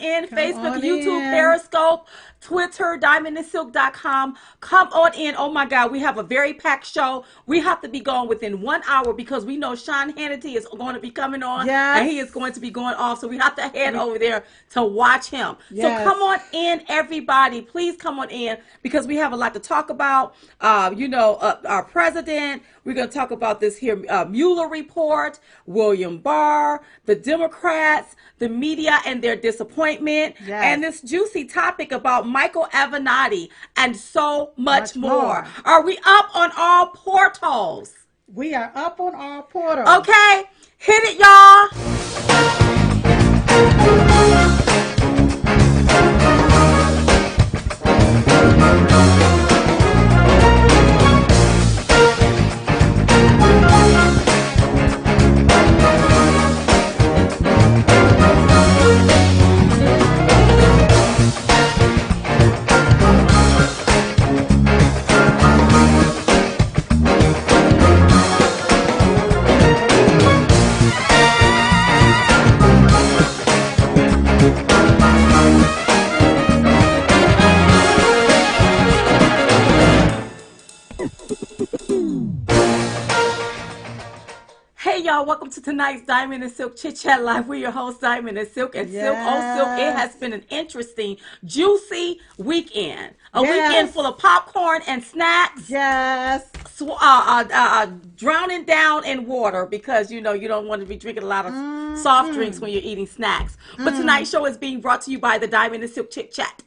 in. Come Facebook, on YouTube, in. Periscope, Twitter, diamondandsilk.com. Come on in. Oh my God, we have a very packed show. We have to be gone within 1 hour because we know Sean Hannity is going to be coming on and Yes. he is going to be going off. So we have to head over there to watch him. So Yes. come on in, everybody. Please come on in because we have a lot to talk about. Our president. We're going to talk about this here Mueller report, William Barr, the Democrats, the media and their disappointment, Yes. and this juicy topic about Michael Avenatti and so much more. more. Are we up on all portals? We are up on our portal. Okay, hit it, y'all. Hey y'all, welcome to tonight's Diamond and Silk Chit Chat Live. We're your host, Diamond and Silk. And Silk, oh Silk, it has been an interesting, juicy weekend. A weekend full of popcorn and snacks. Yes. Drowning down in water because you don't want to be drinking a lot of soft drinks when you're eating snacks. But tonight's show is being brought to you by the Diamond and Silk Chit Chat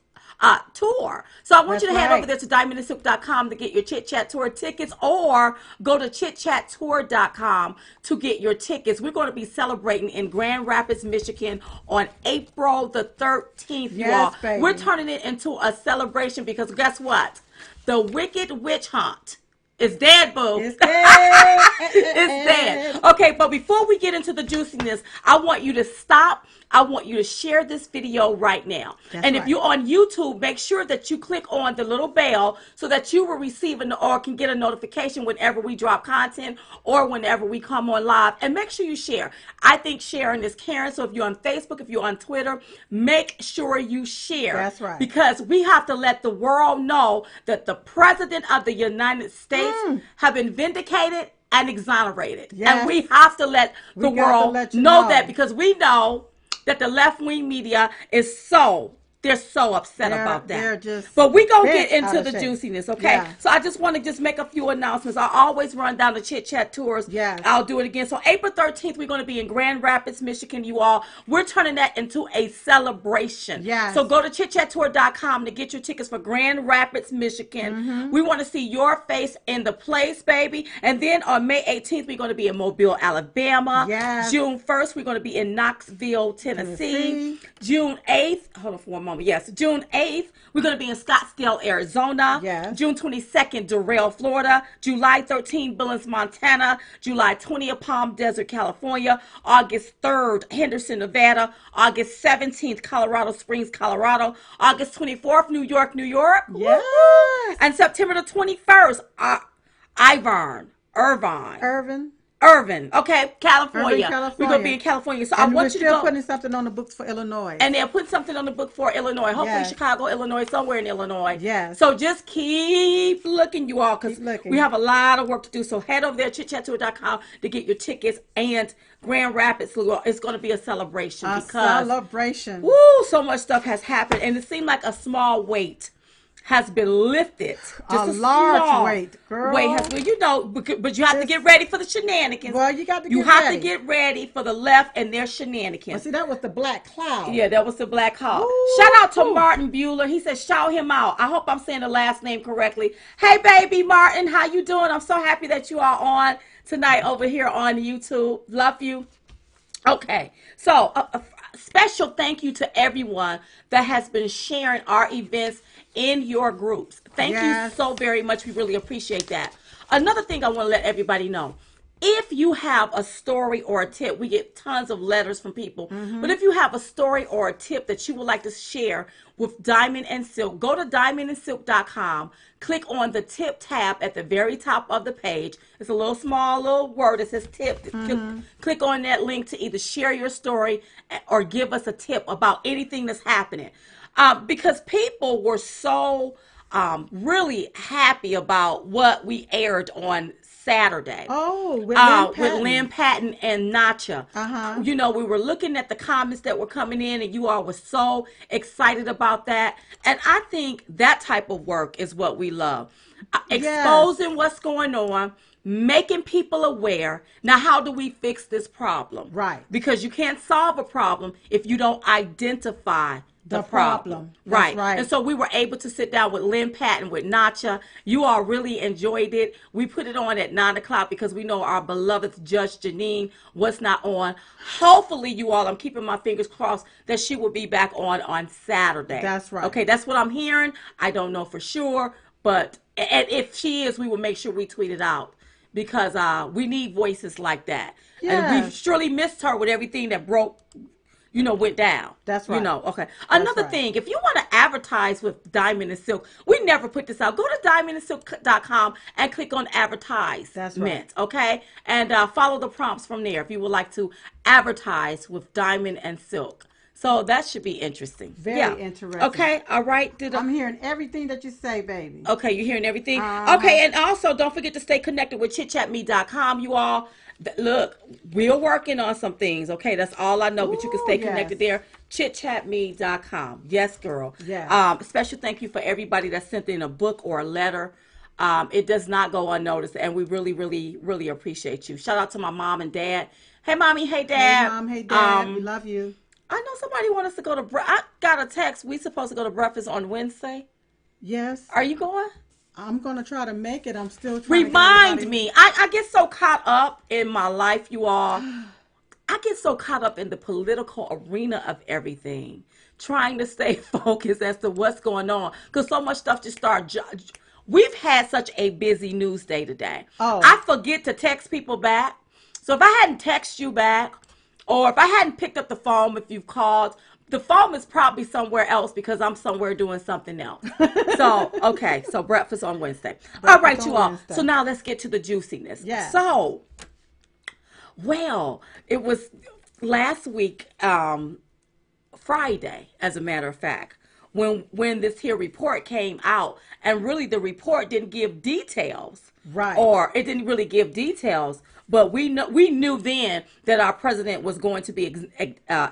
tour. So I want you to head over there to diamondandsilk.com to get your Chit Chat tour tickets, or go to chitchattour.com to get your tickets. We're going to be celebrating in Grand Rapids, Michigan on April the 13th, you all. Baby. We're turning it into a celebration because guess what? The Wicked Witch Hunt is dead, boo. It's dead. It's dead. Okay, but before we get into the juiciness, I want you to stop. I want you to share this video right now. And if you're on YouTube, make sure that you click on the little bell so that you will receive or can get a notification whenever we drop content or whenever we come on live. And make sure you share. I think sharing is caring. So if you're on Facebook, if you're on Twitter, make sure you share. That's right. Because we have to let the world know that the President of the United States have been vindicated and exonerated. Yes. And we have to let the world know that, because we know that the left-wing media is they're so upset about that. But we're going to get into the juiciness, okay? Yeah. So I just want to just make a few announcements. I always run down the Chit Chat tours. Yes. I'll do it again. So April 13th, we're going to be in Grand Rapids, Michigan, you all. We're turning that into a celebration. Yes. So go to chitchattour.com to get your tickets for Grand Rapids, Michigan. Mm-hmm. We want to see your face in the place, baby. And then on May 18th, we're going to be in Mobile, Alabama. Yes. June 1st, we're going to be in Knoxville, Tennessee. June 8th, hold on for one moment. Yes, June 8th, we're going to be in Scottsdale, Arizona. Yes. June 22nd, Durrell, Florida. July 13th, Billings, Montana. July 20th, Palm Desert, California. August 3rd, Henderson, Nevada. August 17th, Colorado Springs, Colorado. August 24th, New York, New York. Yes. Woo-hoo! And September the 21st, Irvin, okay, California. We're going to be in California. So and I want you to go. We're still putting something on the books for Illinois. And they'll put something on the book for Illinois. Hopefully yes. Chicago, Illinois, somewhere in Illinois. Yes. So just keep looking, you all, because we have a lot of work to do. So head over there, chitchattour.com, to get your tickets. And Grand Rapids, it's going to be a celebration. Celebration. Woo, so much stuff has happened. And it seemed like a small weight has been lifted. Just a large weight, girl. But you have to get ready for the shenanigans. Well, you got to You have to get ready for the left and their shenanigans. Well, see, that was the black cloud. Yeah, that was the black cloud. Shout out to Martin Bueller. He said, shout him out. I hope I'm saying the last name correctly. Hey, baby Martin, how you doing? I'm so happy that you are on tonight over here on YouTube. Love you. Okay, so a special thank you to everyone that has been sharing our events in your groups. Thank you so very much. We really appreciate that. Another thing I want to let everybody know. if you have a story or a tip, we get tons of letters from people. But if you have a story or a tip that you would like to share with Diamond and Silk, go to diamondandsilk.com, click on the tip tab at the very top of the page. It's a little small little word that says tip. Click on that link to either share your story or give us a tip about anything that's happening. Because people were so really happy about what we aired on Saturday. Oh, with Lynn Patton and Nacha. Uh-huh. You know, we were looking at the comments that were coming in, and you all were so excited about that. And I think that type of work is what we love. Exposing what's going on, making people aware. Now, how do we fix this problem? Right. Because you can't solve a problem if you don't identify the problem. Right. Right. And so we were able to sit down with Lynn Patton, with Nacha. You all really enjoyed it. We put it on at 9:00 because we know our beloved Judge Janine was not on. Hopefully, you all, I'm keeping my fingers crossed that she will be back on Saturday. That's right. Okay, that's what I'm hearing. I don't know for sure, but and if she is, we will make sure we tweet it out because we need voices like that. And we surely missed her with everything that broke. Went down. That's right. Okay. Another thing, if you want to advertise with Diamond and Silk, we never put this out. Go to diamondandsilk.com and click on advertise. That's right. Okay? And follow the prompts from there if you would like to advertise with Diamond and Silk. So that should be interesting. Very interesting. Okay, all right. I'm hearing everything that you say, baby. Okay, you're hearing everything? Okay, and also don't forget to stay connected with chitchatme.com, you all. Look, we're working on some things, okay? That's all I know, but you can stay connected there. chitchatme.com. Yes, girl. Yeah. Special thank you for everybody that sent in a book or a letter. It does not go unnoticed, and we really, really, really appreciate you. Shout out to my mom and dad. Hey, mommy. Hey, dad. Hey, mom. Hey, dad. We love you. I know somebody want us to go to I got a text. We supposed to go to breakfast on Wednesday. Yes. Are you going? I'm going to try to make it. I'm still trying Remind me. I get so caught up in my life, you all. I get so caught up in the political arena of everything, trying to stay focused as to what's going on. Because so much stuff just We've had such a busy news day today. Oh. I forget to text people back. So if I hadn't texted you back, or if I hadn't picked up the phone if you've called, the phone is probably somewhere else because I'm somewhere doing something else. So, okay. So breakfast on Wednesday. All right, you all. So now let's get to the juiciness. Yeah. So, well, it was last week, Friday, as a matter of fact, when this here report came out, and really the report didn't give details. Right. Or it didn't really give details. But we knew then that our president was going to be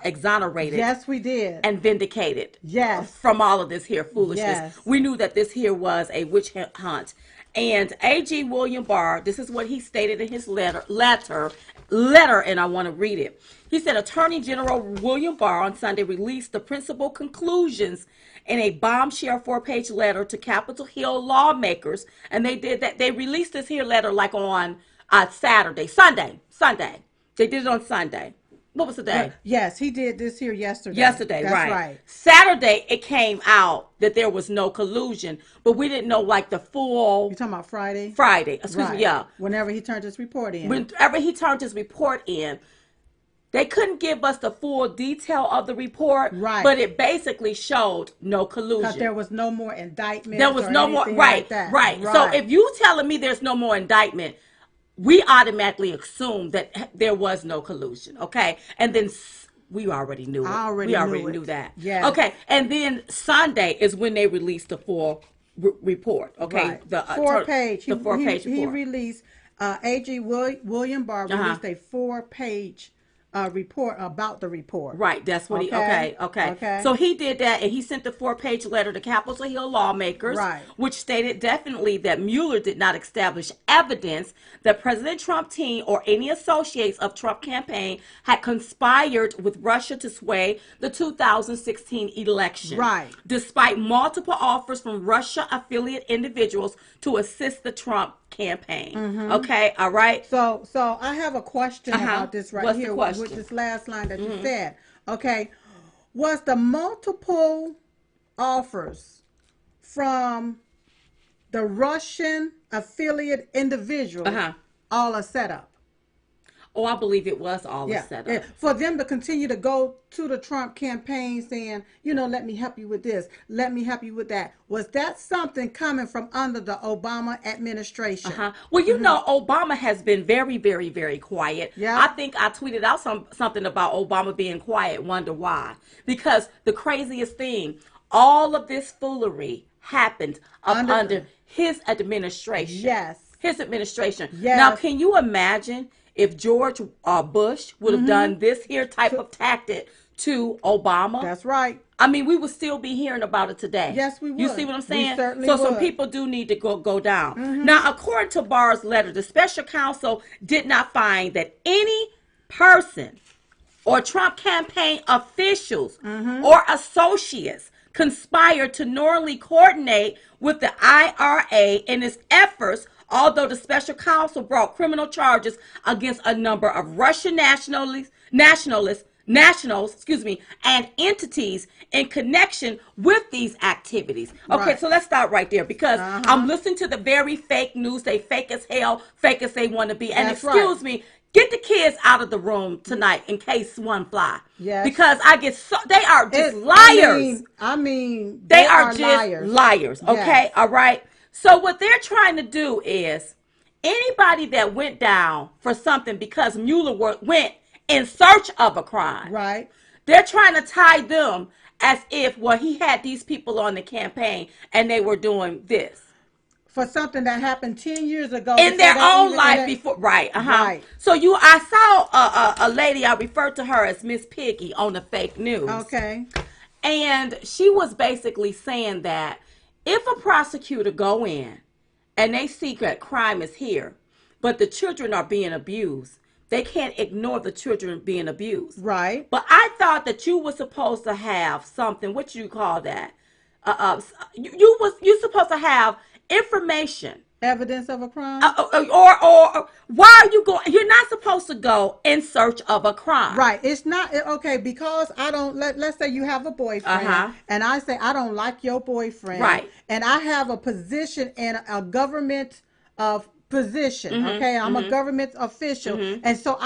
exonerated. Yes, we did. And vindicated. Yes. From all of this here foolishness. Yes. We knew that this here was a witch hunt. And A.G. William Barr, this is what he stated in his letter, and I want to read it. He said, Attorney General William Barr on Sunday released the principal conclusions in a bombshell 4-page letter to Capitol Hill lawmakers. And they did that. They released this here letter like on Sunday. They did it on Sunday. What was the day? Yes, he did this here yesterday. That's right. Saturday, it came out that there was no collusion, but we didn't know like the full. You're talking about Friday? Friday, excuse me, yeah. Whenever he turned his report in. Whenever he turned his report in, they couldn't give us the full detail of the report, right? But it basically showed no collusion. Because there was no more indictment. There was no more, right. So if you telling me there's no more indictment, we automatically assume that there was no collusion, okay? And then we already knew it. We already knew that. Yeah. Okay, and then Sunday is when they released the full report, okay? Right. The 4-page. The 4-page report. He released, A.G. William Barr released a 4-page report about the report. Right, that's what okay. So he did that, and he sent the 4-page letter to Capitol Hill lawmakers, right, which stated definitely that Mueller did not establish evidence that President Trump team or any associates of Trump campaign had conspired with Russia to sway the 2016 election. Right. Despite multiple offers from Russia affiliate individuals to assist the Trump campaign. Mm-hmm. Okay, all right. So I have a question about this What's here the question? With this last line that you said. Okay, was the multiple offers from the Russian affiliate individuals all a setup? Oh, I believe it was all a setup. Yeah. For them to continue to go to the Trump campaign saying, let me help you with this, let me help you with that. Was that something coming from under the Obama administration? Well, Obama has been very, very, very quiet. Yeah. I think I tweeted out something about Obama being quiet. Wonder why? Because the craziest thing, all of this foolery happened under his administration. Yes. His administration. Yes. Now, can you imagine if George Bush would have done this here type of tactic to Obama? That's right. I mean, we would still be hearing about it today. Yes, we would. You see what I'm saying? We certainly so would. some people do need to go down. Now, according to Barr's letter, the special counsel did not find that any person or Trump campaign officials or associates conspired to knowingly coordinate with the IRA in its efforts, although the special counsel brought criminal charges against a number of Russian nationals, and entities in connection with these activities. Okay, Right. so let's start right there because I'm listening to the very fake news. They fake as hell, fake as they want to be. And That's excuse right. me, get the kids out of the room tonight in case one fly. Yes. Because they are just liars. I mean, They are just liars. liars. Okay, Yes. all right. So what they're trying to do is anybody that went down for something because Mueller went in search of a crime. Right. They're trying to tie them as if, he had these people on the campaign and they were doing this. For something that happened 10 years ago. In their own life before. Right. Right. So I saw a lady, I referred to her as Miss Piggy on the fake news. Okay. And she was basically saying that if a prosecutor go in and they see that crime is here, but the children are being abused, they can't ignore the children being abused. Right. But I thought that you were supposed to have something. What you call that? You supposed to have information. Evidence of a crime. Or why are you going? You're not supposed to go in search of a crime. Right. It's not okay because I don't. Let's say you have a boyfriend, and I say I don't like your boyfriend. Right. And I have a position in a government position. Okay, I'm a government official, and so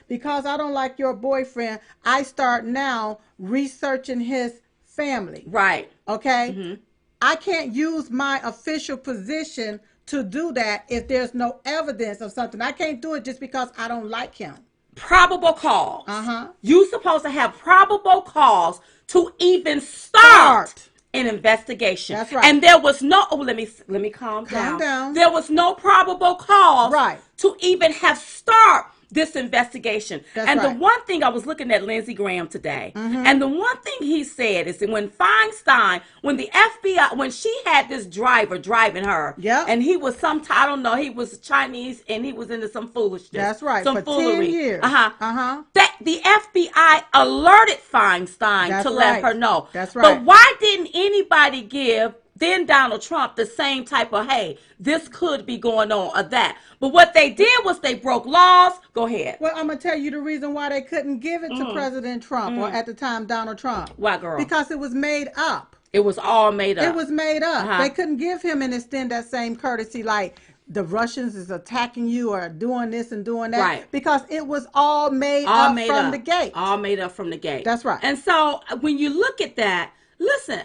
because I don't like your boyfriend, I start now researching his family. Right. Okay. I can't use my official position to do that if there's no evidence of something. I can't do it just because I don't like him. Probable cause. You supposed to have probable cause to even start an investigation. That's right. And there was no. Let me calm down. There was no probable cause to even have start this investigation. The one thing I was looking at Lindsey Graham today, and the one thing he said is that when Feinstein, when the FBI, when she had this driver driving her, and he was I don't know, he was Chinese and he was into some foolishness. That's right. Some for foolery. 10 years. That the FBI alerted Feinstein to let her know. That's right. But why didn't anybody give then Donald Trump the same type of, hey, this could be going on or that? But what they did was they broke laws. Go ahead. Well, I'm going to tell you the reason why they couldn't give it to President Trump or at the time Donald Trump. Why, girl? Because it was made up. It was all made up. It was made up. They couldn't give him and extend that same courtesy like the Russians is attacking you or doing this and doing that. Right. Because it was all made up from the gate. All made up from the gate. That's right. And so when you look at that, listen,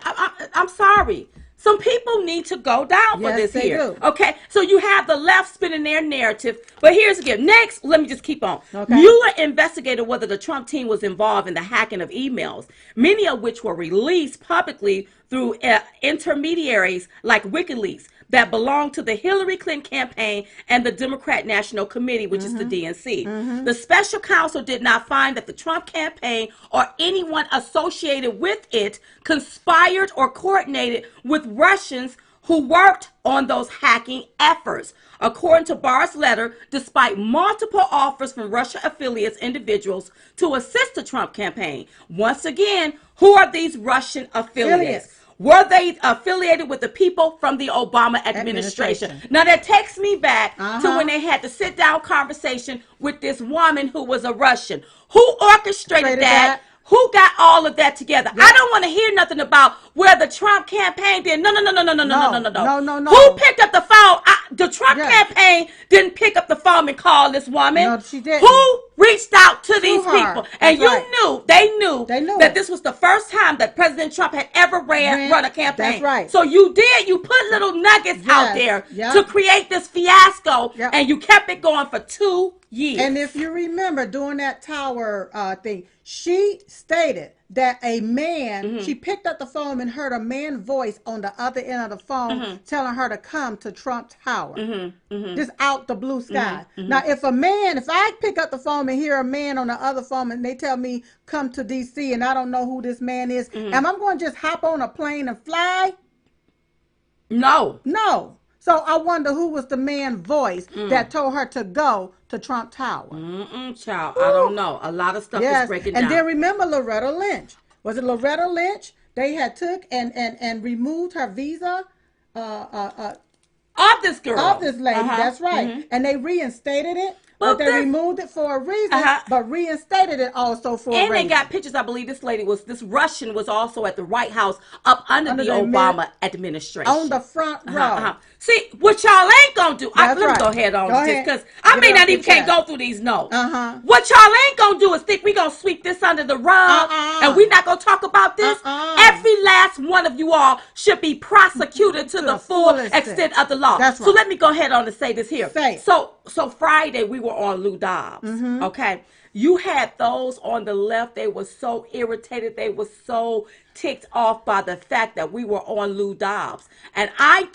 I'm sorry. Some people need to go down for this here. Do. Okay, so you have the left spinning their narrative. But here's again. Next, let me just keep on. Okay. Mueller investigated whether the Trump team was involved in the hacking of emails, many of which were released publicly through intermediaries like WikiLeaks that belonged to the Hillary Clinton campaign and the Democrat National Committee, which is the DNC. The special counsel did not find that the Trump campaign or anyone associated with it conspired or coordinated with Russians who worked on those hacking efforts. According to Barr's letter, despite multiple offers from Russia affiliates individuals to assist the Trump campaign, once again, who are these Russian affiliates? Were they affiliated with the people from the Obama administration? Now that takes me back to when they had the sit down conversation with this woman who was a Russian. Who orchestrated that? Who got all of that together? I don't want to hear nothing about where the Trump campaign did. No. Who picked up the phone? the Trump campaign didn't pick up the phone and call this woman. No, she didn't. Who reached out to these people? And they knew that this was the first time that President Trump had ever run a campaign. That's right. So you put little nuggets out there to create this fiasco, and you kept it going for 2 years. And if you remember, during that tower thing, she stated that a man, she picked up the phone and heard a man's voice on the other end of the phone telling her to come to Trump Tower. Just out the blue sky. Now, if I pick up the phone and hear a man on the other phone and they tell me come to D.C. and I don't know who this man is, am I going to just hop on a plane and fly? No. So I wonder who was the man's voice that told her to go to Trump Tower. Child, I don't know. A lot of stuff is breaking down. And then remember Loretta Lynch. Was it Loretta Lynch? They had took and removed her visa of this girl. Of this lady, that's right. And they reinstated it. But they removed it for a reason, but reinstated it also for a reason. And they got pictures. I believe this Russian was also at the White House up under the Obama administration. On the front row. See, what y'all ain't going to do. Let me go ahead on this because I may not even can't go through these notes. What y'all ain't going to do is think we going to sweep this under the rug and we not going to talk about this. Every last one of you all should be prosecuted to the full extent of the law. That's right. So let me go ahead on and say this here. Say. So Friday we were on Lou Dobbs, okay? You had those on the left. They were so irritated. They were so ticked off by the fact that we were on Lou Dobbs. And I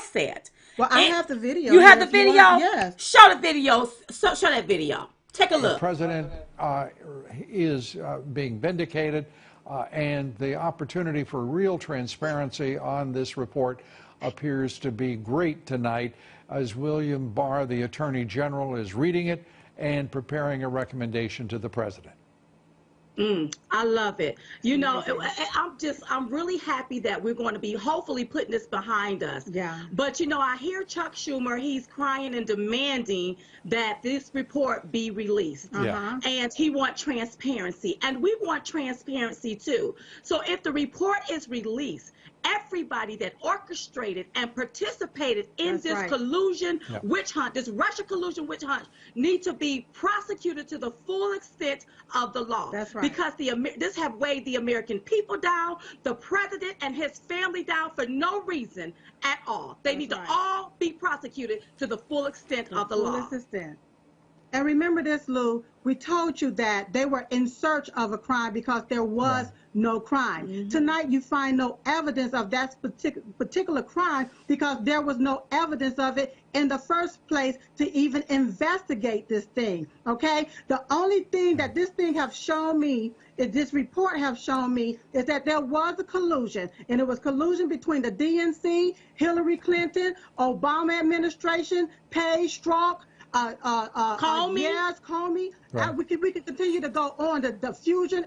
said... Well, I have the video. You have the video? Yes. Show the video. Show that video. Take a look. The president is being vindicated, and the opportunity for real transparency on this report appears to be great tonight as William Barr, the Attorney General, is reading it and preparing a recommendation to the president. I love it. You know, I'm really happy that we're going to be hopefully putting this behind us. Yeah. But, you know, I hear Chuck Schumer, he's crying and demanding that this report be released. And he wants transparency. And we want transparency, too. So if the report is released, everybody that orchestrated and participated in this collusion witch hunt, this Russia collusion witch hunt, need to be prosecuted to the full extent of the law. That's right. Because this have weighed the American people down, the president and his family down for no reason at all. They need to all be prosecuted to the full extent of the law. Extent. And remember this, Lou, we told you that they were in search of a crime because there was no crime. Tonight you find no evidence of that particular crime because there was no evidence of it in the first place to even investigate this thing, okay? The only thing that this thing have shown me, this report have shown me, is that there was a collusion, and it was collusion between the DNC, Hillary Clinton, Obama administration, Page, Strzok, Comey. Yes, Comey. Right. We could continue to go on. The Fusion,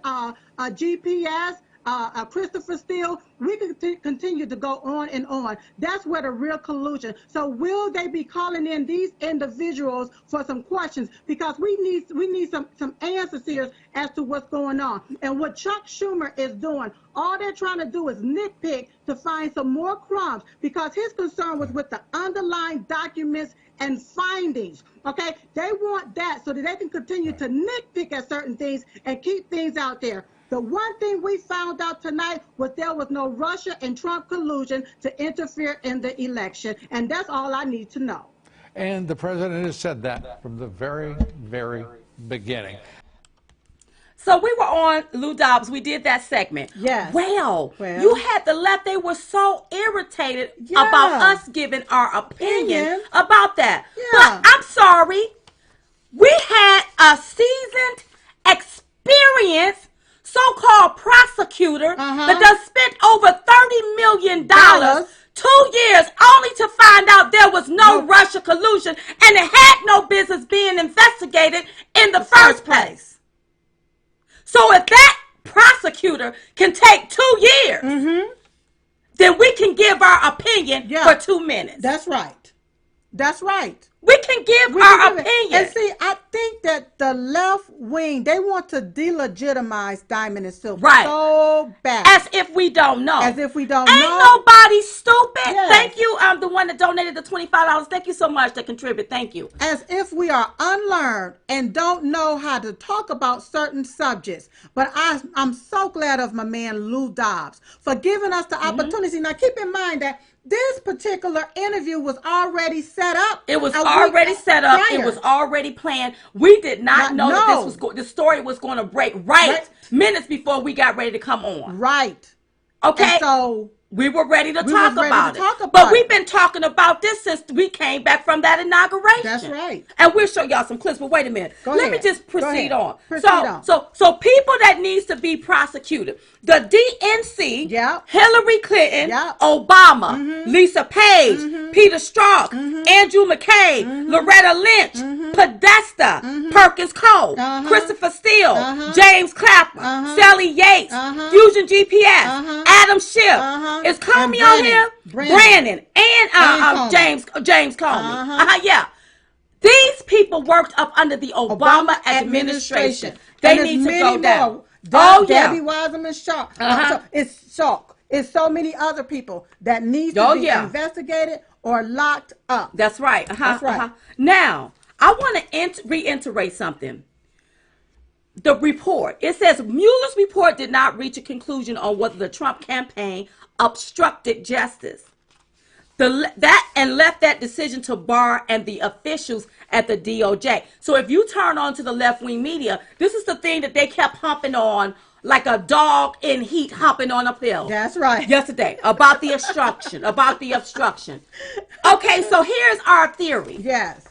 GPS, Christopher Steele. We could continue to go on and on. That's where the real collusion. So will they be calling in these individuals for some questions? Because we need some answers here as to what's going on. And what Chuck Schumer is doing, all they're trying to do is nitpick to find some more crumbs because his concern was with the underlying documents and findings, okay? They want that so that they can continue to nitpick at certain things and keep things out there. The one thing we found out tonight was there was no Russia and Trump collusion to interfere in the election, and that's all I need to know. And the president has said that from the very, very beginning. So we were on Lou Dobbs. We did that segment. Yes. Well, you had the left. They were so irritated about us giving our opinion about that. But I'm sorry. We had a seasoned, experienced, so-called prosecutor that done spent over $30 million 2 years only to find out there was no Russia collusion and it had no business being investigated in the first place. So if that prosecutor can take 2 years, then we can give our opinion for 2 minutes. That's right. That's right. We can give our opinion. And see, I think that the left wing, they want to delegitimize Diamond and Silver so bad. As if we don't know. As if we don't Ain't know. nobody stupid. Yes. Thank you, the one that donated the $25. Thank you so much to contribute. Thank you. As if we are unlearned and don't know how to talk about certain subjects. But I'm so glad of my man Lou Dobbs for giving us the opportunity. Now, keep in mind that this particular interview was already set up. It was already set up. Prior. It was already planned. We did not know that the story was going to break right minutes before we got ready to come on. Right. Okay. And so we were ready to talk about it. But we've been talking about this since we came back from that inauguration. That's right. And we'll show y'all some clips. But wait a minute. Let me just proceed on. So people that needs to be prosecuted. The DNC, Hillary Clinton, Obama, Lisa Page, Peter Strzok, Andrew McCabe, Loretta Lynch, Podesta, Perkins Cole, Christopher Steele, James Clapper, Sally Yates, Fusion GPS, Adam Schiff. Is Comey on here? Brandon and James Comey. Yeah. These people worked up under the Obama administration. They need to go down. Debbie Wasserman Sharp. It's Sharp. It's so many other people that need to be investigated or locked up. That's right. That's right. Now, I want to reiterate something. The report, it says Mueller's report did not reach a conclusion on whether the Trump campaign obstructed justice. And left that decision to Barr and the officials at the DOJ. So if you turn on to the left-wing media, this is the thing that they kept humping on like a dog in heat humping on a pill. That's right. Yesterday, about the obstruction, Okay, so here's our theory. Yes.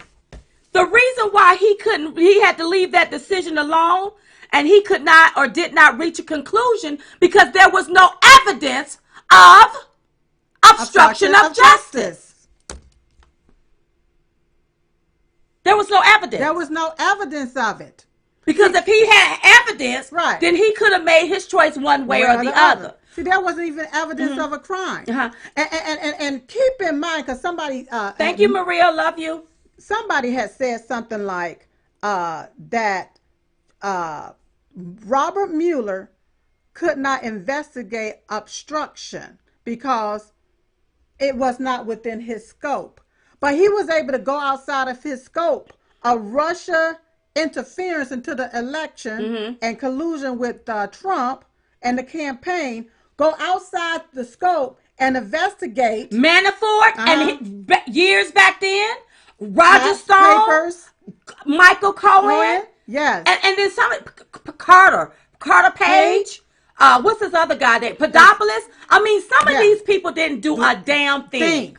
The reason why he had to leave that decision alone and he could not or did not reach a conclusion because there was no evidence of obstruction of justice. There was no evidence. There was no evidence of it. Because if he had evidence, then he could have made his choice one way or the other. See, there wasn't even evidence of a crime. And keep in mind, because somebody... Thank you, Maria. Love you. Somebody had said something like that Robert Mueller could not investigate obstruction because it was not within his scope. But he was able to go outside of his scope of Russia interference into the election and collusion with Trump and the campaign, go outside the scope and investigate. Manafort and years back then, Roger Stone, Michael Cohen. Yes. And then some, Carter Page. What's this other guy that Papadopoulos? I mean, some of these people didn't do a damn thing.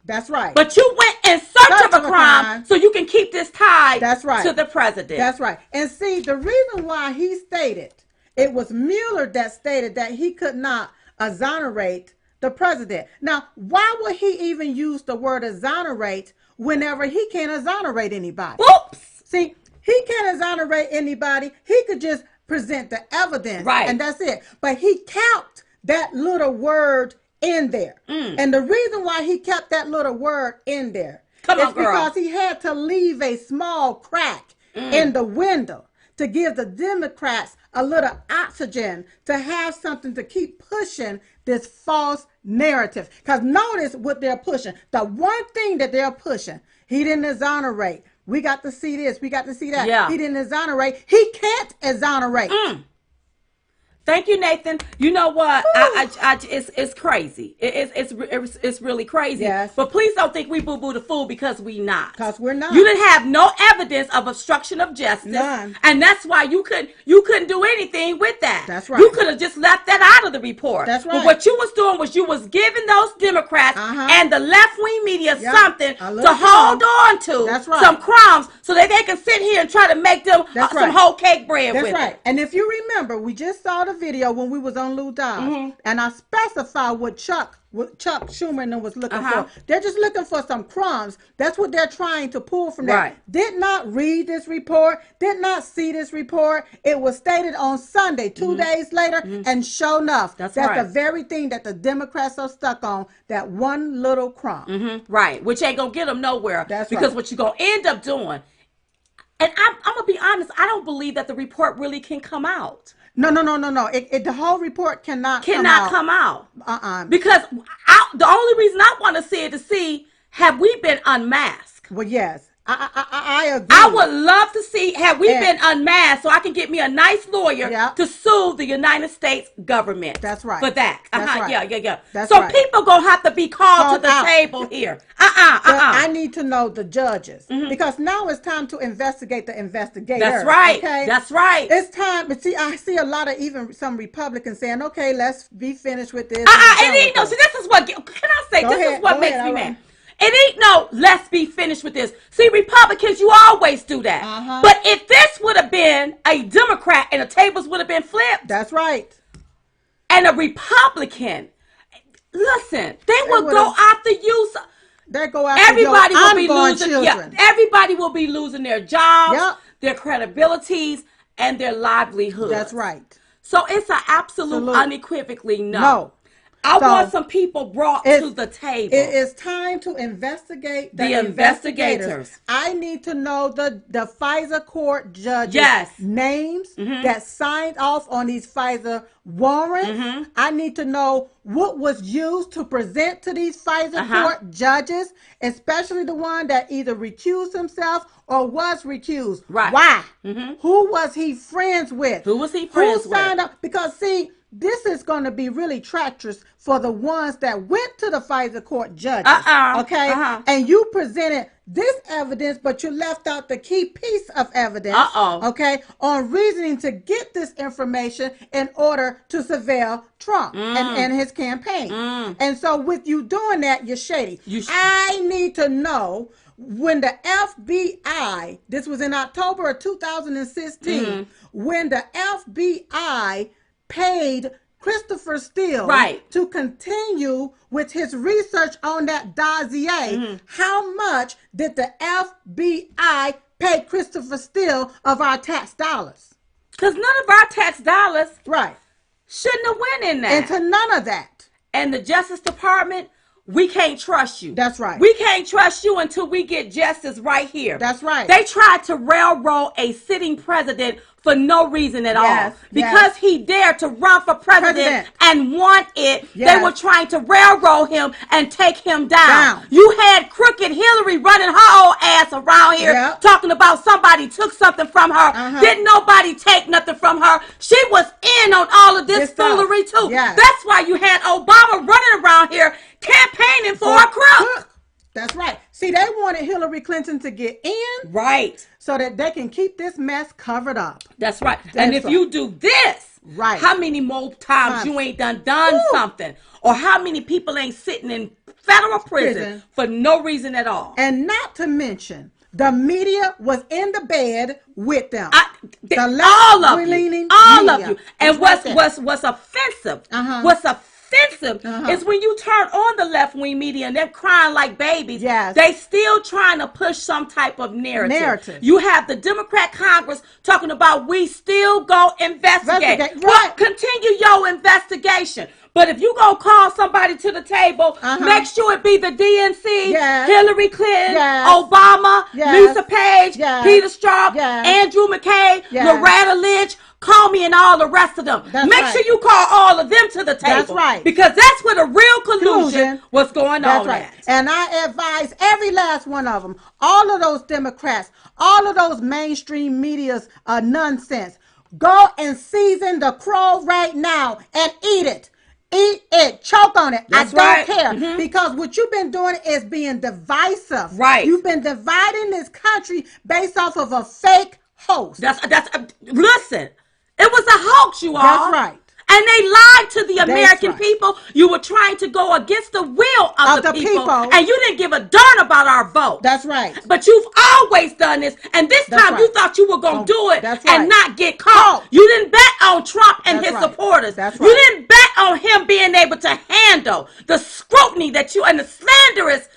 That's right. But you went in search of a crime so you can keep this tied to the president. That's right. And see, the reason why he stated, it was Mueller that stated that he could not exonerate the president. Now, why would he even use the word exonerate whenever he can't exonerate anybody? Oops. See, he can't exonerate anybody. He could just present the evidence. Right. And that's it. But he kept that little word in there. And the reason why he kept that little word in there is because he had to leave a small crack in the window to give the Democrats a little oxygen to have something to keep pushing this false narrative. Because notice what they're pushing. The one thing that they're pushing, he didn't exonerate. We got to see this. We got to see that. Yeah. He didn't exonerate. He can't exonerate. Thank you, Nathan. You know what? It's crazy. It's really crazy. Yes. But please don't think we boo-boo the fool because we not. Because we're not. You didn't have no evidence of obstruction of justice. None. And that's why you couldn't do anything with that. That's right. You could have just left that out of the report. That's right. But what you was doing was you was giving those Democrats and the left-wing media something to hold on to. That's right. Some crumbs so that they can sit here and try to make them some whole cake bread with it. That's right. And if you remember, we just saw the video when we was on Lou Dodge, and I specify what Chuck Schumer and them was looking for. They're just looking for some crumbs. That's what they're trying to pull from that. Did not read this report, did not see this report. It was stated on Sunday, 2 days later, and sure enough, that's the very thing that the Democrats are stuck on, that one little crumb. Right, which ain't gonna get them nowhere. That's because right. what you're gonna end up doing, and I'm gonna be honest, I don't believe that the report really can come out. No. The whole report cannot come out. Because the only reason I want to see it to see, have we been unmasked? Well, yes. I agree. I would love to see, have we been unmasked, so I can get me a nice lawyer to sue the United States government. That's right. For that. That's right. Yeah. That's so right. people going to have to be called to the table here. I need to know the judges, because now it's time to investigate the investigators. That's right. Okay? That's right. It's time. But see, I see a lot of even some Republicans saying, okay, let's be finished with this. And ain't no, see, this is what, can I say, this is what makes me mad. It ain't no, let's be finished with this. See, Republicans, you always do that. But if this would have been a Democrat and the tables would have been flipped. That's right. And a Republican, listen, they would go after you. They go after everybody will be losing. Children. Everybody will be losing their jobs, their credibilities, and their livelihoods. That's right. So it's an absolute unequivocally no. I So, want some people brought to the table. It is time to investigate the investigators. I need to know the FISA court judges' names that signed off on these FISA warrants. I need to know what was used to present to these FISA court judges, especially the one that either recused himself or was recused. Right. Why? Who was he friends with? Who was he friends with? Who signed up? Because see, this is going to be really treacherous for the ones that went to the FISA court judges. Okay? And you presented this evidence, but you left out the key piece of evidence. Okay? On reasoning to get this information in order to surveil Trump and his campaign. And so with you doing that, you're shady. I need to know when the FBI, this was in October of 2016, when the FBI paid Christopher Steele to continue with his research on that dossier. How much did the FBI pay Christopher Steele of our tax dollars? Because none of our tax dollars shouldn't have went in that. Into none of that. And the Justice Department, we can't trust you. That's right. We can't trust you until we get justice right here. That's right. They tried to railroad a sitting president for no reason at all. Because he dared to run for president and won it, they were trying to railroad him and take him down. You had crooked Hillary running her old ass around here talking about somebody took something from her. Didn't nobody take nothing from her. She was in on all of this foolery too. That's why you had Obama running around here campaigning for a crook. That's right. See, they wanted Hillary Clinton to get in. Right. So that they can keep this mess covered up. That's right. And if you do this, how many more times you ain't done something? Or how many people ain't sitting in federal prison for no reason at all? And not to mention, the media was in the bed with them. All of you. And what's offensive, is when you turn on the left-wing media and they're crying like babies, they still trying to push some type of narrative. You have the Democrat Congress talking about we still go investigate. Well, continue your investigation. But if you gonna call somebody to the table, make sure it be the DNC, Hillary Clinton, Obama, Lisa Page, Peter Strzok, Andrew McCabe, Loretta Lynch, Comey, and all the rest of them. Make sure you call all of them to the table. That's right. Because that's where the real collusion was going on. Right. And I advise every last one of them, all of those Democrats, all of those mainstream media's nonsense, go and season the crow right now and eat it. Eat it, choke on it. I don't care because what you've been doing is being divisive. Right. You've been dividing this country based off of a fake hoax. Listen, it was a hoax, you all. That's right. And they lied to the American right. people. You were trying to go against the will of the people, and you didn't give a darn about our vote. That's right. But you've always done this, and this time you thought you were going to do it and not get caught. You didn't bet on Trump and his supporters. That's right. You didn't bet on him being able to handle the scrutiny that you and the slanderous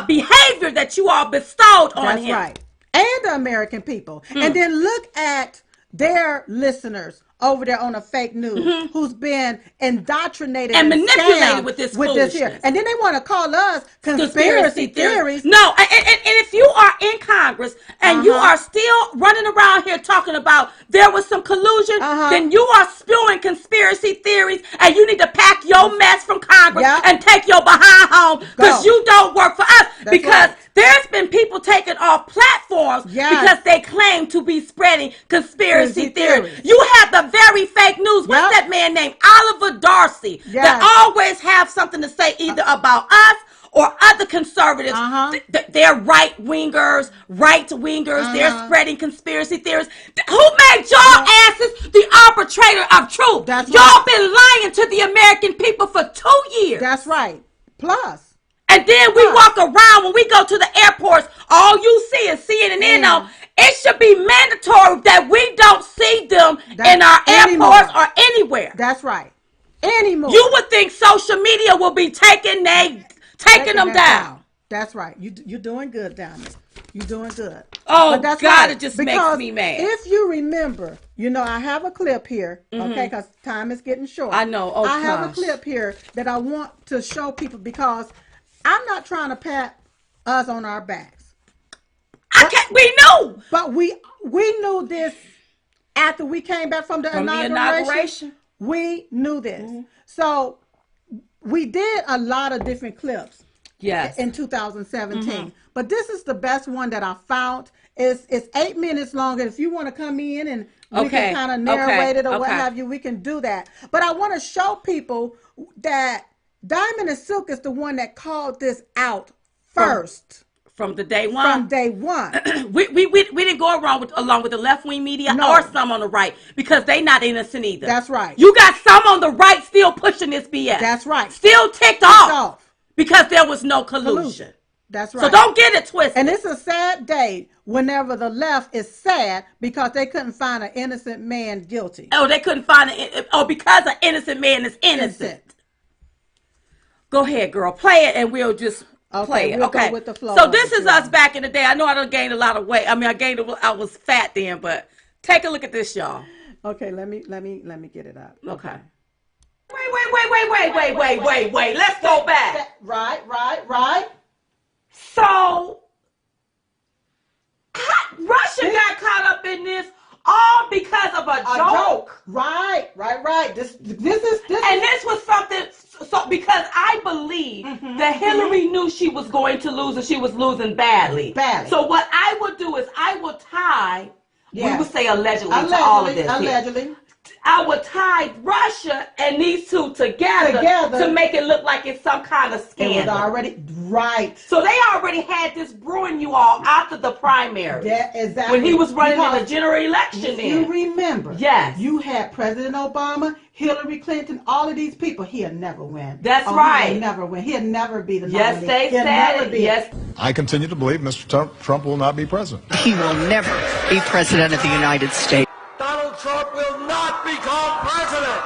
behavior that you all bestowed on him. That's right. And the American people. And then look at their listeners over there on the fake news who's been indoctrinated and manipulated with this here. And then they want to call us conspiracy theories. No, and if you are in Congress and you are still running around here talking about there was some collusion, then you are spewing conspiracy theories, and you need to pack your mess from Congress and take your behind home, because you don't work for us. Because there's been people taken off platforms because they claim to be spreading conspiracy theories. You have the very fake news. What's that man named Oliver Darcy that always have something to say either about us or other conservatives? They're right-wingers. They're spreading conspiracy theories. Who made y'all asses the arbitrator of truth? Y'all been lying to the American people for 2 years. That's right. Plus. And then we walk around when we go to the airports, all you see is CNN on. It should be mandatory that we don't see them in our airports or anywhere. That's right. Anymore. You would think social media will be taking them down. That's right. You're doing good down there. You're doing good. Oh, God, right. It just makes me mad. If you remember, I have a clip here, okay, because time is getting short. I know. Oh, I have a clip here that I want to show people, because I'm not trying to pat us on our backs. We knew. But we knew this after we came back from the inauguration. We knew this. So we did a lot of different clips in 2017. But this is the best one that I found. It's 8 minutes long. And if you want to come in and we can kind of narrate it or what have you, we can do that. But I want to show people that Diamond and Silk is the one that called this out first. From the day one. From day one. we didn't go along with the left-wing media or some on the right, because they not innocent either. That's right. You got some on the right still pushing this BS. That's right. Still ticked off because there was no collusion. That's right. So don't get it twisted. And it's a sad day whenever the left is sad because they couldn't find an innocent man guilty. Oh, they couldn't find because an innocent man is innocent. Go ahead, girl. Play it and we'll just... play it. We'll go with the flow. So this is us back in the day. I know I done gained a lot of weight. I mean, I was fat then, but take a look at this, y'all. Okay, let me get it up. Okay. Wait. Let's go back. Right. So Russia got caught up in this all because of a joke. Right. This was something. So because I believe that Hillary knew she was going to lose, and she was losing badly. So what I would do is I would tie. We would say allegedly to all of this. Allegedly. I would tie Russia and these two together to make it look like it's some kind of scandal. It was already right. So they already had this brewing, you all, after the primary. Yeah, exactly. When he was running in the general election. You remember? Yes. You had President Obama, Hillary Clinton, all of these people. He'll never win. That's right. He'll never win. He'll never be the nominee. Yes, they said it. Yes. I continue to believe Mr. Trump will not be president. He will never be president of the United States. Donald Trump will not become president.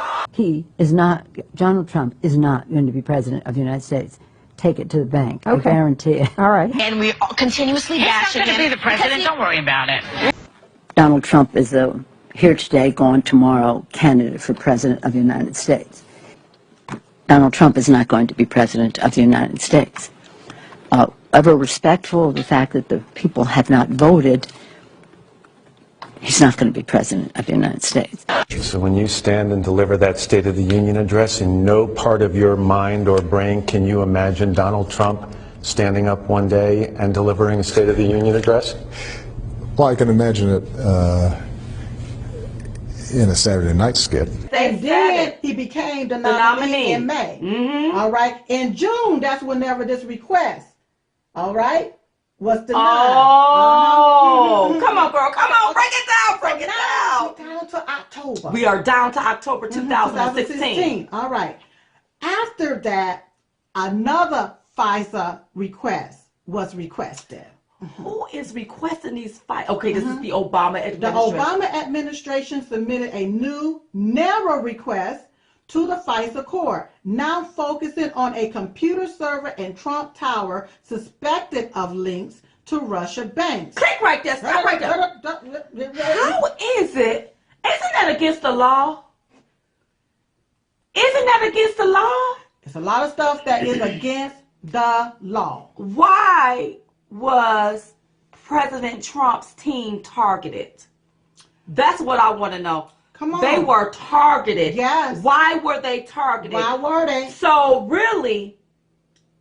Donald Trump is not going to be president of the United States. Take it to the bank. Okay. I guarantee it. All right. And we continuously bash him. He's not going to be the president. Don't worry about it. Donald Trump is a here today, gone tomorrow candidate for president of the United States. Donald Trump is not going to be president of the United States. Ever respectful of the fact that the people have not voted, he's not going to be president of the United States. So when you stand and deliver that State of the Union address, in no part of your mind or brain can you imagine Donald Trump standing up one day and delivering a State of the Union address? Well, I can imagine it in a Saturday night skit. And then he became the nominee in May. All right. In June, that's whenever this request, all right, was denied. Oh, come on, girl. Come on. Break it down. Break it Now down. we're down to October. We are down to October 2016. All right. After that, another FISA request was requested. Who is requesting these fights? Okay, this is the Obama administration. The Obama administration submitted a new, narrow request to the FISA court, now focusing on a computer server in Trump Tower suspected of links to Russia banks. Click right there. Stop right there. How is it? Isn't that against the law? Isn't that against the law? It's a lot of stuff that is against the law. Why was President Trump's team targeted? That's what I want to know. Come on. They were targeted. Yes. Why were they targeted? Why were they? So really,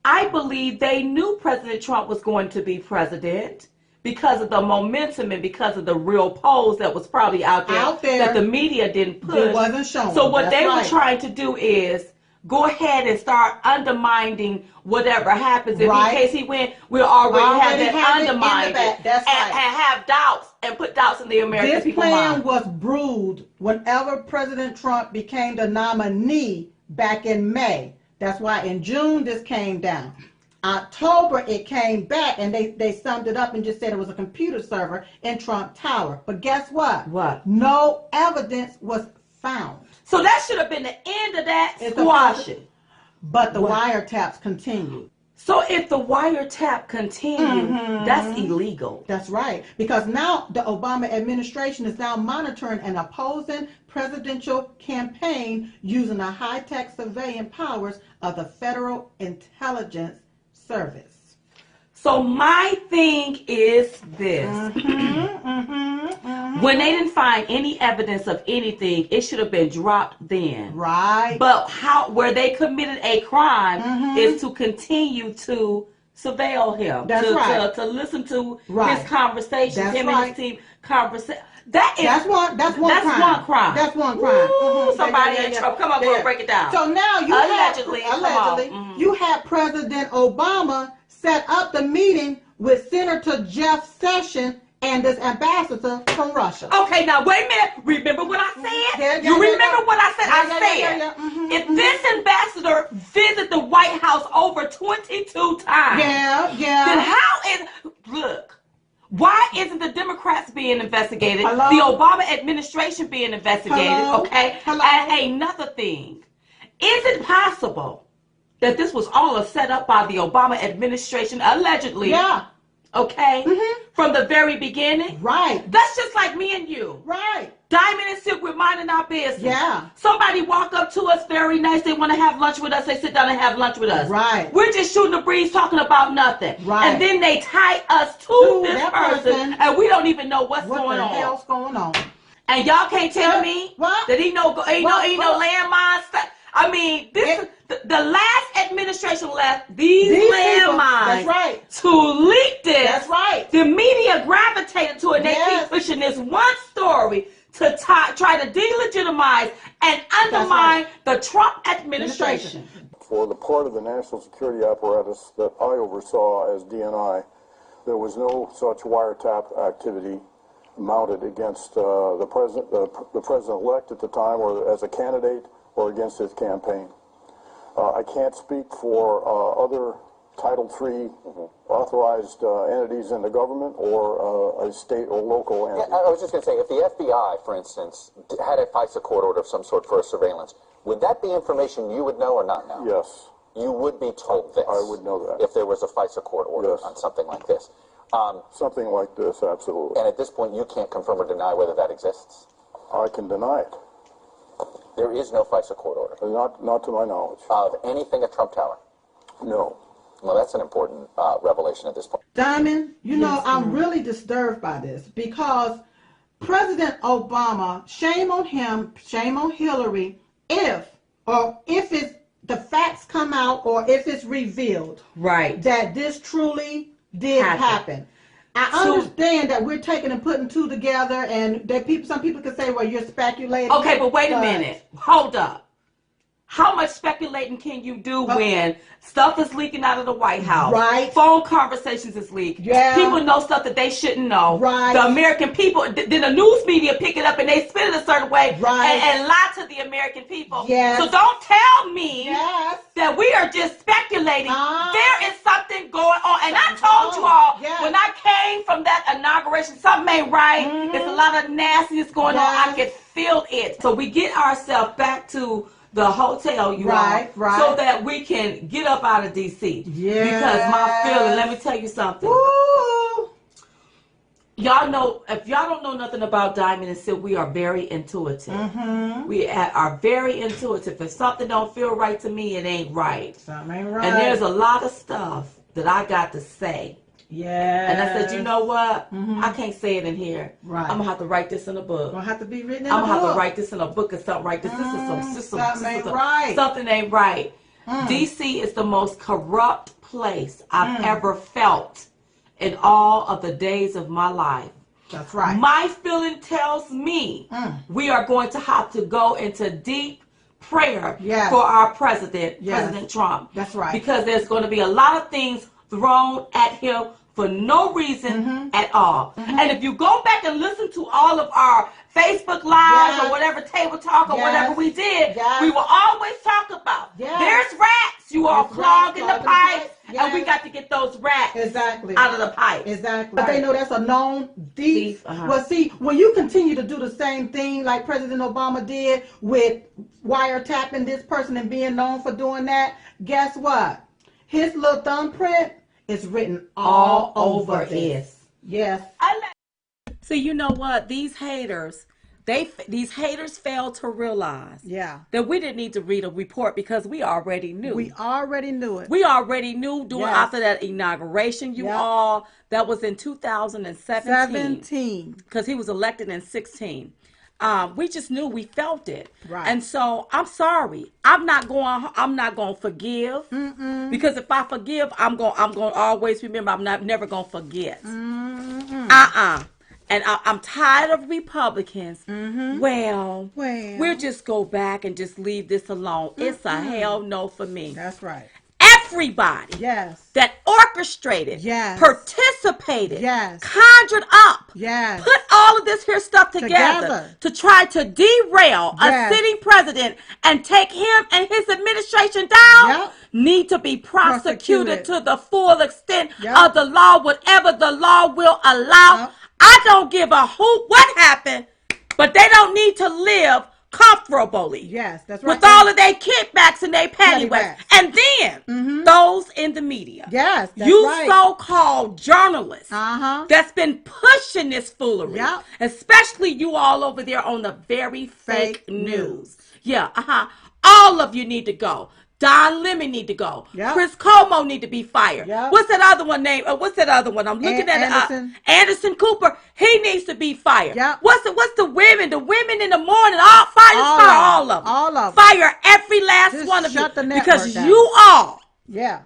I believe they knew President Trump was going to be president because of the momentum and because of the real polls that was probably out there that the media didn't push. It wasn't shown. So what That's they right. were trying to do is go ahead and start undermining whatever happens. If Right. in case he win, we'll already have that undermined That's right. and have doubts and put doubts in the American This people's plan mind. was brewed whenever President Trump became the nominee back in May. That's why in June this came down. October it came back and they summed it up and just said it was a computer server in Trump Tower. But guess what? What? No evidence was found. So that should have been the end of that It's squashing. But the wiretaps continued. So if the wiretap continued, that's illegal. That's right. Because now the Obama administration is now monitoring an opposing presidential campaign using the high-tech surveillance powers of the Federal Intelligence Service. So my thing is this. When they didn't find any evidence of anything, it should have been dropped then. Right. But where they committed a crime is to continue to surveil him. That's right. To listen to Right. his conversations, That's him right. and his team conversation. That's one crime. That's one crime. That's one crime. Ooh, somebody Yeah. in trouble. Come on, girl, break it down. So now you Allegedly, had, come on. you had President Obama set up the meeting with Senator Jeff Sessions and this ambassador from Russia. Okay, now wait a minute. Remember what I said? Yeah, You remember what I said? Yeah. If this ambassador visited the White House over 22 times, then how is, look, why isn't the Democrats being investigated? Hello? The Obama administration being investigated, Hello? okay? Hello? And another thing, is it possible that this was all set up by the Obama administration, allegedly? Yeah. Okay? From the very beginning? Right. That's just like me and you. Right. Diamond and Silk, we're minding our business. Yeah. Somebody walk up to us very nice. They want to have lunch with us. They sit down and have lunch with us. Right. We're just shooting the breeze, talking about nothing. Right. And then they tie us to this that person, and we don't even know what's What going the on. hell's going on? And y'all can't tell me What? that ain't no landmine stuff. I mean, this is the last administration left these people, landmines that's right. to leak this. That's right. The media gravitated to it. They Yes. keep pushing this one story to try to delegitimize and undermine the Trump administration. For the part of the national security apparatus that I oversaw as DNI, there was no such wiretap activity mounted against the president-elect at the time, or as a candidate, or against his campaign. I can't speak for other Title III authorized entities in the government or a state or local entity. Yeah, I was just going to say, if the FBI, for instance, had a FISA court order of some sort for surveillance, would that be information you would know or not know? Yes. You would be told this? I would know that. If there was a FISA court order on something like this? Something like this, absolutely. And at this point, you can't confirm or deny whether that exists? I can deny it. There is no FISA court order? Not to my knowledge. Of anything at Trump Tower? No. Well, that's an important revelation at this point. Diamond, you know, I'm really disturbed by this because President Obama, shame on him, shame on Hillary, if it's the facts come out or if it's revealed that this truly did happen. I understand that we're taking and putting two together, and that some people could say, well, you're speculating. Okay, but wait a minute. Hold up. How much speculating can you do when stuff is leaking out of the White House? Right. Phone conversations is leaked. Yeah. People know stuff that they shouldn't know. Right. The American people, then the news media pick it up and they spin it a certain way and lie to the American people. Yes. So don't tell me Yes. that we are just speculating. There is something going on. And I told you all, when I came from that inauguration, something ain't right. There's a lot of nastiness going on. I could feel it. So we get ourselves back to the hotel, you all, so that we can get up out of D.C. Because my feeling, let me tell you something. Woo. Y'all know, if y'all don't know nothing about Diamond and Silk, we are very intuitive. We are very intuitive. If something don't feel right to me, it ain't right. Something ain't right. And there's a lot of stuff that I got to say. Yeah. And I said, you know what? I can't say it in here. Right. I'm going to have to write this in a book. Gonna have to be written in I'm a going to book. have to write this in a book or something right. This is something ain't right. Something ain't right. D.C. is the most corrupt place I've ever felt in all of the days of my life. That's right. My feeling tells me we are going to have to go into deep prayer for our president, President Trump. That's right. Because there's going to be a lot of things thrown at him for no reason at all. And if you go back and listen to all of our Facebook Lives or whatever table talk or whatever we did, we will always talk about there's rats, you all clogging the pipes, and we got to get those rats out of the pipes. Exactly. But they know that's a known thief. Well, see, when you continue to do the same thing like President Obama did with wiretapping this person and being known for doing that, guess what? His little thumbprint is written all over this. Yes. So you know what? These haters, these haters failed to realize that we didn't need to read a report because we already knew. We already knew it. We already knew after that inauguration, you all, that was in 2017. Because he was elected in 16. We just knew, we felt it. Right. And so I'm sorry. I'm not going to forgive. Because if I forgive, I'm going to always remember I'm never going to forget. And I'm tired of Republicans. Well, we'll just go back and just leave this alone. It's a hell no for me. That's right. Everybody that orchestrated, participated, conjured up, put all of this here stuff together to try to derail a sitting president and take him and his administration down, need to be prosecuted to the full extent of the law, whatever the law will allow. I don't give a hoot what happened, but they don't need to live comfortably. Yes, that's right. With all of their kickbacks and their paddywhacks. And then those in the media. Yes, that's you right. So-called journalists that's been pushing this foolery. Especially you all over there on the very fake news. All of you need to go. Don Lemon need to go. Chris Cuomo need to be fired. What's that other one name? What's that other one? I'm looking at Anderson Cooper. He needs to be fired. What's the women? The women in the morning. All of them. Fire every last one of you. Because you all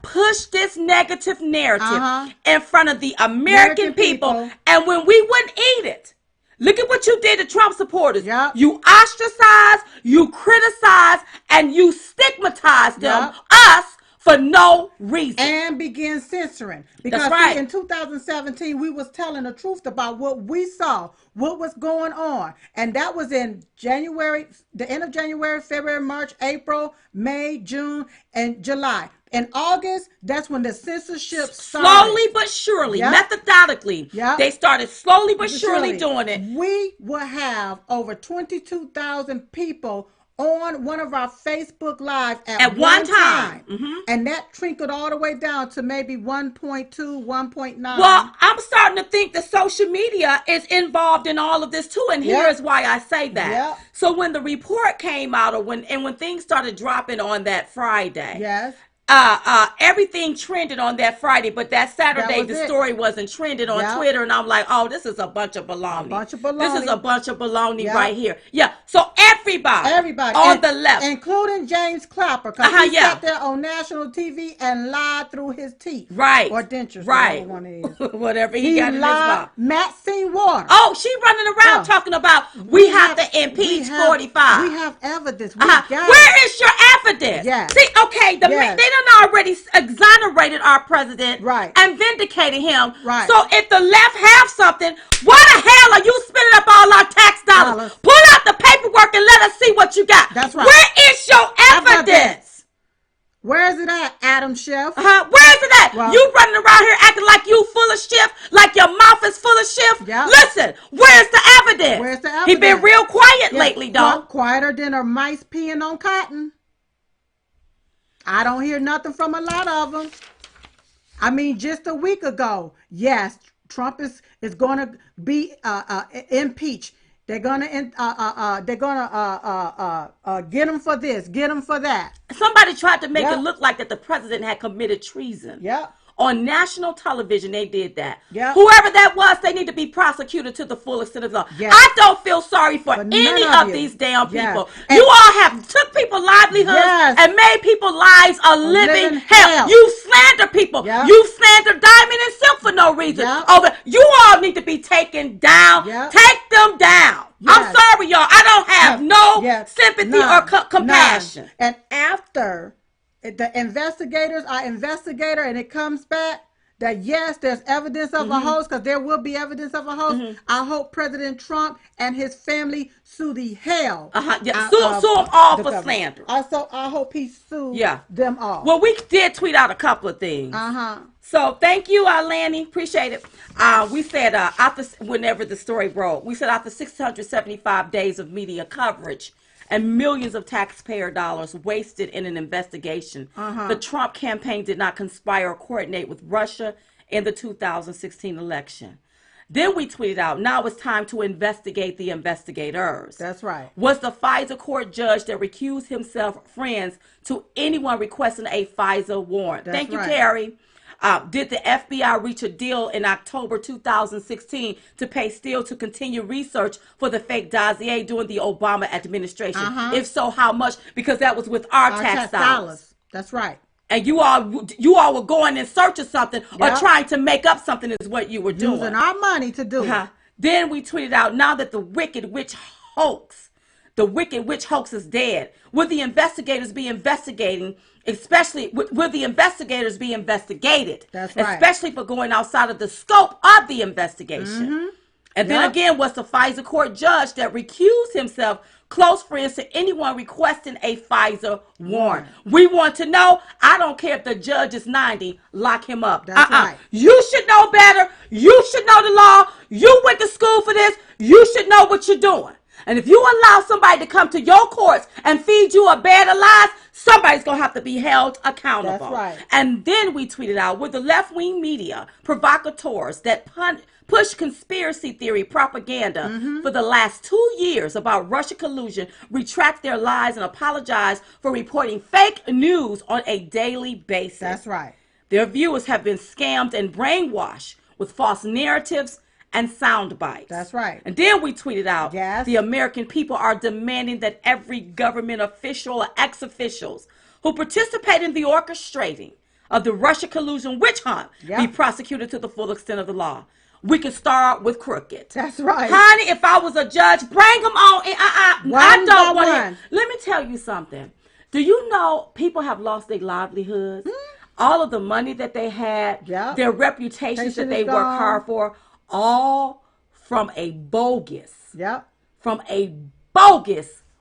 push this negative narrative in front of the American people. And when we wouldn't eat it, look at what you did to Trump supporters. You ostracized, you criticized, and you stigmatized them, us, for no reason. And begin censoring. Because see, in 2017, we was telling the truth about what we saw, what was going on. And that was in January, the end of January, February, March, April, May, June, and July. In August, that's when the censorship started. Slowly but surely, methodically, they started slowly but surely doing it. We will have over 22,000 people on one of our Facebook Live at one time. And that trickled all the way down to maybe 1.2, 1.9. Well, I'm starting to think that social media is involved in all of this too. And here's why I say that. So when the report came out, or when things started dropping on that Friday, everything trended on that Friday, but that Saturday was the it. story wasn't trended on Twitter, and I'm like, oh, this is a bunch of baloney. A bunch of baloney. This is a bunch of baloney right here. Yeah. So everybody on the left, including James Clapper, because he sat there on national TV and lied through his teeth. Right. Or dentures, right. whatever one it is. Whatever he got in his mouth. Maxine Waters. Oh, she running around talking about we have to impeach 45. We have evidence. Where is your evidence? Yes. See, okay, they done already exonerated our president and vindicated him. Right. So if the left have something, why the hell are you spending up all our tax dollars? Pull out the paperwork and let us see what you got. That's right. Where is your evidence? Where is it at, Adam Schiff? Where is it at? Well, you running around here acting like you full of shit, like your mouth is full of shit. Yep. Listen, where's the evidence? Where's the evidence? He been real quiet lately, though. Quieter than a mice peeing on cotton. I don't hear nothing from a lot of them. I mean, just a week ago, yes, Trump is going to be impeached. They're gonna get him for this, get him for that. Somebody tried to make it look like that the president had committed treason. Yeah. On national television, they did that. Yeah. Whoever that was, they need to be prosecuted to the fullest extent of the law. Yes. I don't feel sorry for any of these damn people. And you all have took people's livelihoods and made people's lives a living hell. You slander people. Yep. You slander Diamond and Silk for no reason. Yep. You all need to be taken down. Yep. Take them down. Yes. I'm sorry, y'all. I don't have no sympathy or compassion. None. And after the investigators are investigator and it comes back that yes, there's evidence of a hoax, because there will be evidence of a hoax. I hope President Trump and his family sue the hell. Sue them all for slander. I hope he sues them all. Well, we did tweet out a couple of things. So thank you, Lanny. Appreciate it. We said after whenever the story broke, we said after 675 days of media coverage and millions of taxpayer dollars wasted in an investigation, the Trump campaign did not conspire or coordinate with Russia in the 2016 election. Then we tweeted out, now it's time to investigate the investigators. That's right. Was the FISA court judge that recused himself friends to anyone requesting a FISA warrant? That's Thank you, right. Carrie. Did the FBI reach a deal in October 2016 to pay Steele to continue research for the fake dossier during the Obama administration? If so, how much? Because that was with our tax dollars. That's right. And you all were going in search of something or trying to make up something is what you were doing. Using our money to do it. Then we tweeted out, now that the wicked witch hoax is dead, will the investigators be investigating, will the investigators be investigated? That's right. Especially for going outside of the scope of the investigation. And then again, was the FISA court judge that recused himself close friends to anyone requesting a FISA warrant? We want to know. I don't care if the judge is 90, lock him up. That's right. You should know better. You should know the law. You went to school for this. You should know what you're doing. And if you allow somebody to come to your courts and feed you a bed of lies, somebody's going to have to be held accountable. That's right. And then we tweeted out, with the left-wing media provocateurs that push conspiracy theory propaganda for the last 2 years about Russia collusion retract their lies and apologize for reporting fake news on a daily basis. That's right. Their viewers have been scammed and brainwashed with false narratives and sound bites. That's right. And then we tweeted out, the American people are demanding that every government official or ex-officials who participate in the orchestrating of the Russia collusion witch hunt be prosecuted to the full extent of the law. We can start with crooked. That's right. Honey, if I was a judge, bring them on. I don't want to. Let me tell you something. Do you know people have lost their livelihoods? All of the money that they had, their reputations that they work hard for, all from a bogus,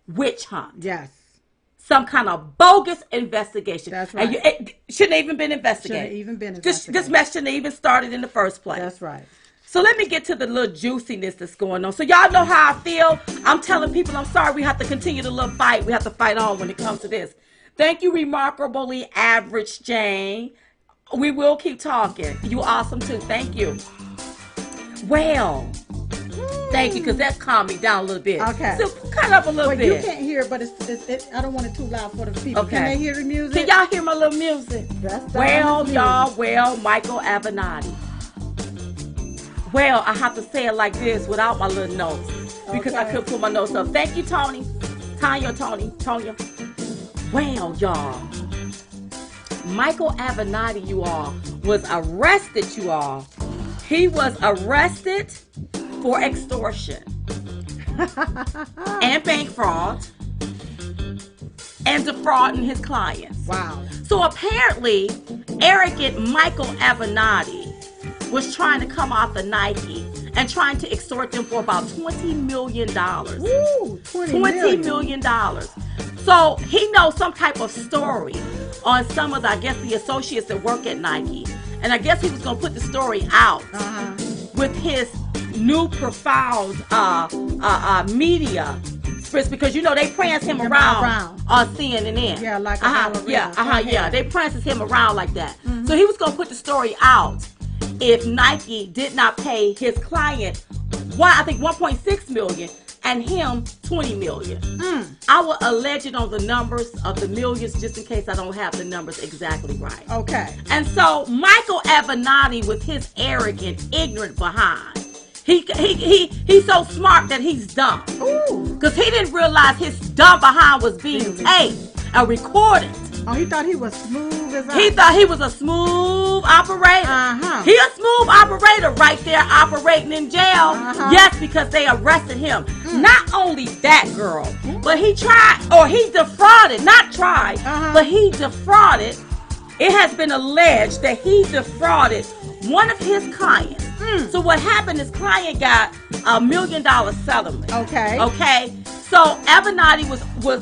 witch hunt. Yes. Some kind of bogus investigation. That's right. And it shouldn't have even been investigated. Shouldn't have even been investigated. This mess shouldn't have even started in the first place. That's right. So let me get to the little juiciness that's going on. So y'all know how I feel. I'm telling people I'm sorry. We have to continue the little fight. We have to fight on when it comes to this. Thank you, Remarkably Average Jane. We will keep talking. You awesome too. Thank you. Well, Thank you, because that calmed me down a little bit. Okay. So cut it up a little bit. You can't hear, but I don't want it too loud for the people. Okay. Can they hear the music? Can y'all hear my little music? Well, y'all, Michael Avenatti. Well, I have to say it like this without my little notes because I couldn't put my notes up. Thank you, Tony. Tonya. Well, y'all, Michael Avenatti, you all, was arrested, you all. He was arrested for extortion and bank fraud and defrauding his clients. Wow. So apparently, arrogant Michael Avenatti was trying to come off the Nike and trying to extort them for about $20 million. Woo, $20 million. So he knows some type of story on some of the, I guess, the associates that work at Nike. And I guess he was going to put the story out with his new profound media spritz, because you know they prance him around on CNN. Yeah, like a ballerina. Yeah. They prances him around like that. So he was going to put the story out if Nike did not pay his client, I think $1.6 million, and him $20 million. I will allege it on the numbers of the millions just in case I don't have the numbers exactly right. Okay. And so Michael Avenatti, with his arrogant, ignorant behind, he's so smart that he's dumb. Because he didn't realize his dumb behind was being taped and recorded. Oh, he thought he was smooth as He thought he was a smooth operator. He a smooth operator right there operating in jail. Yes, because they arrested him. Not only that, girl, but he defrauded, but he defrauded. It has been alleged that he defrauded one of his clients. So what happened, his client got $1 million settlement. Okay. So Avenatti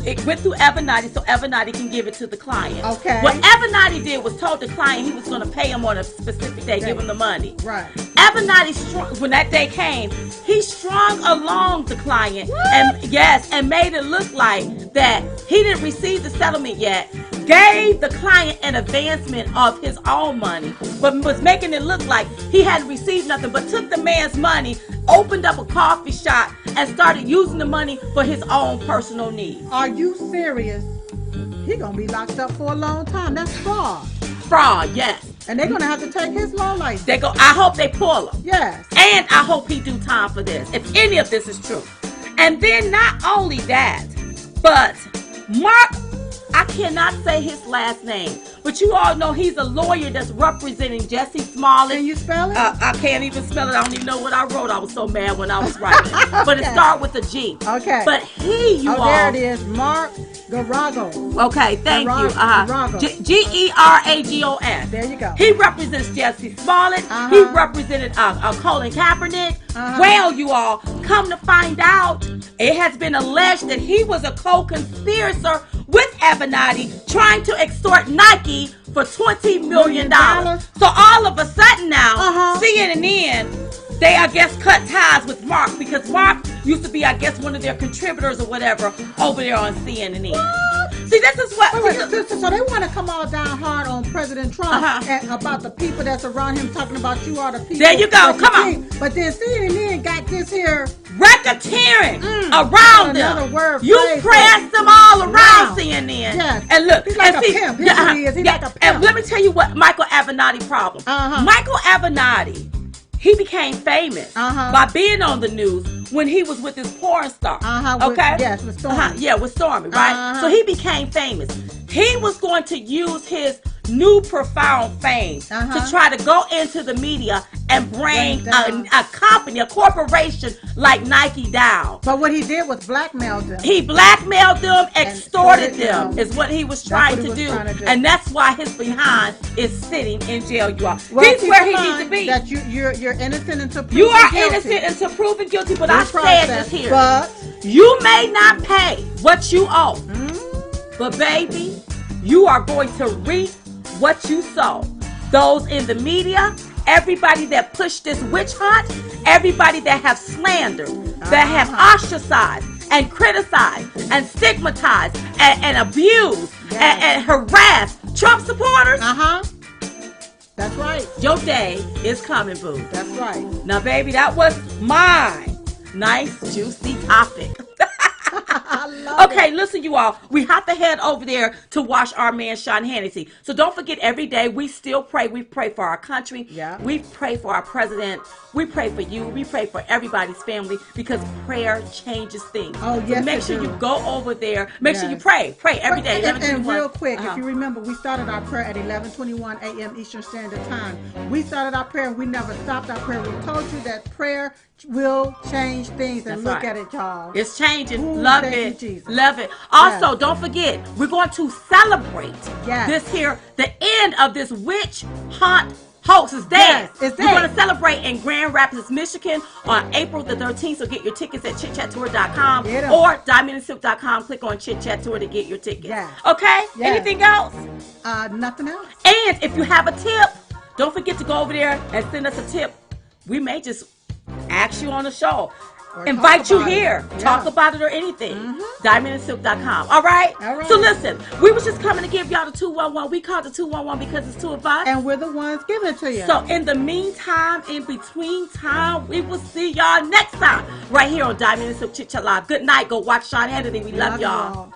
it went through Avenatti so Avenatti can give it to the client. Okay. What Avenatti did was told the client he was going to pay him on a specific day, give him the money. Right. Avenatti, when that day came, he strung along the client and made it look like that he didn't receive the settlement yet. Gave the client an advancement of his own money, but was making it look like he hadn't received nothing, but took the man's money, opened up a coffee shop, and started using the money for his own personal needs. Are you serious? He gonna be locked up for a long time. That's fraud. Fraud, yes. And they're gonna have to take his law license. I hope they pull him. Yes. And I hope he do time for this, if any of this is true. And then not only that, but Mark, I cannot say his last name, but you all know he's a lawyer that's representing Jesse Smollett. Can you spell it? I can't even spell it. I don't even know what I wrote. I was so mad when I was writing. But it started with a G. Okay. But there it is, Mark Garagos. Okay, thank you. Geragos. There you go. He represents Jesse Smollett. He represented Colin Kaepernick. Well, you all, come to find out, it has been alleged that he was a co-conspirator with Avenatti trying to extort Nike for $20 million. So all of a sudden now, CNN, they, I guess, cut ties with Mark because Mark used to be, I guess, one of their contributors or whatever over there on CNN. What? See, this is what... So they want to come all down hard on President Trump and about the people that's around him, talking about you are the people. There you go. Come on. But then CNN got this here... racketeering around them. You pressed them all around CNN. Yes. And look, he's like a pimp. He's like a pimp. And let me tell you what Michael Avenatti problem. Michael Avenatti, he became famous by being on the news when he was with this porn star. With Stormy. With Stormy, right? So he became famous. He was going to use his new profound fame to try to go into the media and bring a company, a corporation like Nike down. But what he did was blackmail them. He blackmailed them, extorted them, is what he was trying to do. And that's why his behind is sitting in jail, you all. Well, he's where he needs to be. That you're innocent until proven guilty. You are guilty. Innocent until proven guilty, but I said this here. But you may not pay what you owe. But baby, you are going to reap what you sow. Those in the media, everybody that pushed this witch hunt, everybody that have slandered, that have ostracized and criticized and stigmatized and abused and harassed Trump supporters. That's right. Your day is coming, boo. That's right. Now, baby, that was mine. Nice, juicy topic. I love Okay, it. listen, you all. We have to head over there to watch our man Sean Hannity. So don't forget, every day we still pray. We pray for our country. Yeah. We pray for our president. We pray for you. We pray for everybody's family because prayer changes things. Oh, So yes, make it sure do. you go over there. Make sure you Yes. pray. Pray every day. And real quick, Uh-huh. if you remember, we started our prayer at 11:21 a.m. Eastern Standard Time. We started our prayer. We never stopped our prayer. We told you that prayer will change things. And That's look right. at it, y'all. It's changing. Ooh, Love thank it. you, Jesus. Love it. Also, Yes. don't forget, we're going to celebrate Yes. this here, the end of this witch hunt hoax is dead. Yes, it's We're going dead. to celebrate in Grand Rapids, Michigan on April the 13th. So get your tickets at chitchattour.com Get 'em. or diamondandsilk.com. Click on Chit Chat Tour to get your tickets. Yes. Okay? Yes. Anything else? Nothing else. And if you have a tip, don't forget to go over there and send us a tip. We may just ask you on the show. Or Invite talk you about it. here. Yeah. Talk about it or anything. Diamondandsilk.com. All right? All right. So listen, we was just coming to give y'all the 211. We called the 211 because it's two of us. And we're the ones giving it to you. So in the meantime, in between time, we will see y'all next time right here on Diamond and Silk Chit Chat Live. Good night. Go watch Sean Hannity. We love y'all.